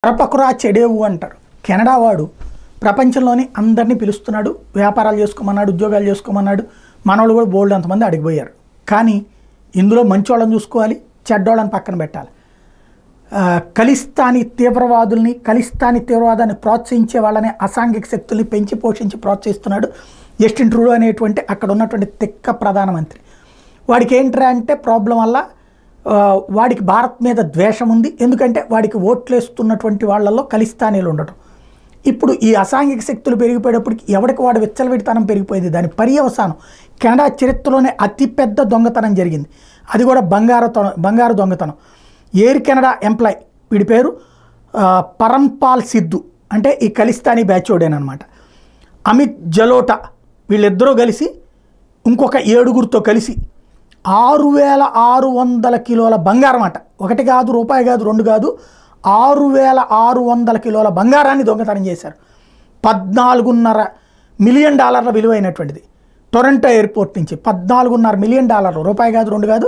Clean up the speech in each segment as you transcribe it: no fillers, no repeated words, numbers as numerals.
పరపకురా చెడేవు అంటారు. కెనడా వాడు ప్రపంచంలోని అందరినీ పిలుస్తున్నాడు, వ్యాపారాలు చేసుకోమన్నాడు, ఉద్యోగాలు చేసుకోమన్నాడు. మనోళ్ళు కూడా బోల్డ్ అంతమంది అడిగిపోయారు. కానీ ఇందులో మంచోళ్ళని చూసుకోవాలి, చెడ్డోళ్ళని పక్కన పెట్టాలి. ఖలిస్తానీ తీవ్రవాదుల్ని, ఖలిస్తానీ తీవ్రవాదాన్ని ప్రోత్సహించే వాళ్ళని, అసాంఘిక శక్తుల్ని పెంచి పోషించి ప్రోత్సహిస్తున్నాడు జస్టిన్ ట్రూడో అనేటువంటి అక్కడ ఉన్నటువంటి తిక్క ప్రధానమంత్రి. వాడికి ఏంట్రా అంటే ప్రాబ్లం వల్ల వాడికి భారత్ మీద ద్వేషం ఉంది. ఎందుకంటే వాడికి ఓట్లేస్తున్నటువంటి వాళ్ళల్లో ఖలిస్తానీలు ఉండటం. ఇప్పుడు ఈ అసాంఘిక శక్తులు పెరిగిపోయేటప్పటికి ఎవరికి వాడు విచ్చలవిడితనం పెరిగిపోయింది. దాని పర్యవసానం కెనడా చరిత్రలోనే అతిపెద్ద దొంగతనం జరిగింది. అది కూడా బంగారు దొంగతనం. ఎయిర్ కెనడా ఎంప్లాయ్, వీడి పేరు పరంపాల్ సిద్ధు, అంటే ఈ ఖలిస్తానీ బ్యాచోడేనమాట. అమిత్ జలోటా, వీళ్ళిద్దరూ కలిసి ఇంకొక 7గురితో కలిసి 6,600 కిలోల బంగారం అట. ఒకటి కాదు, రూపాయి కాదు, 2 కాదు, 6,600 కిలోల బంగారాన్ని దొంగతనం చేశారు. $14.5 మిలియన్ విలువైనటువంటిది. టొరంటో ఎయిర్పోర్ట్ నుంచి $14.5 మిలియన్, రూపాయి కాదు, 2 కాదు.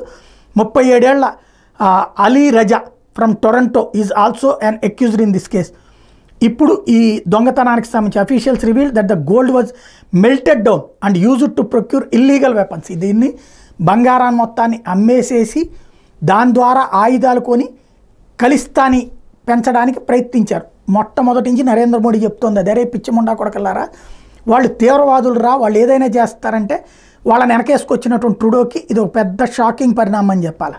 37 ఏళ్ల Ali Raza from Toronto is also an accused in this case. ఇప్పుడు ఈ దొంగతనానికి సంబంధించి officials reveal that the gold was melted down and used to procure illegal weapons. దీన్ని బంగారాన్ని మొత్తాన్ని అమ్మేసేసి దాని ద్వారా ఆయుధాలు కొని ఖలిస్తానీ పెంచడానికి ప్రయత్నించారు. మొట్టమొదటి నుంచి నరేంద్ర మోడీ చెప్తోంది అదే, పిచ్చిముండా కొడకల్లారా, వాళ్ళు తీవ్రవాదులు రా, వాళ్ళు ఏదైనా చేస్తారంటే వాళ్ళని వెనకేసుకొచ్చినటువంటి ట్రూడోకి ఇది ఒక పెద్ద షాకింగ్ పరిణామం అని చెప్పాలి.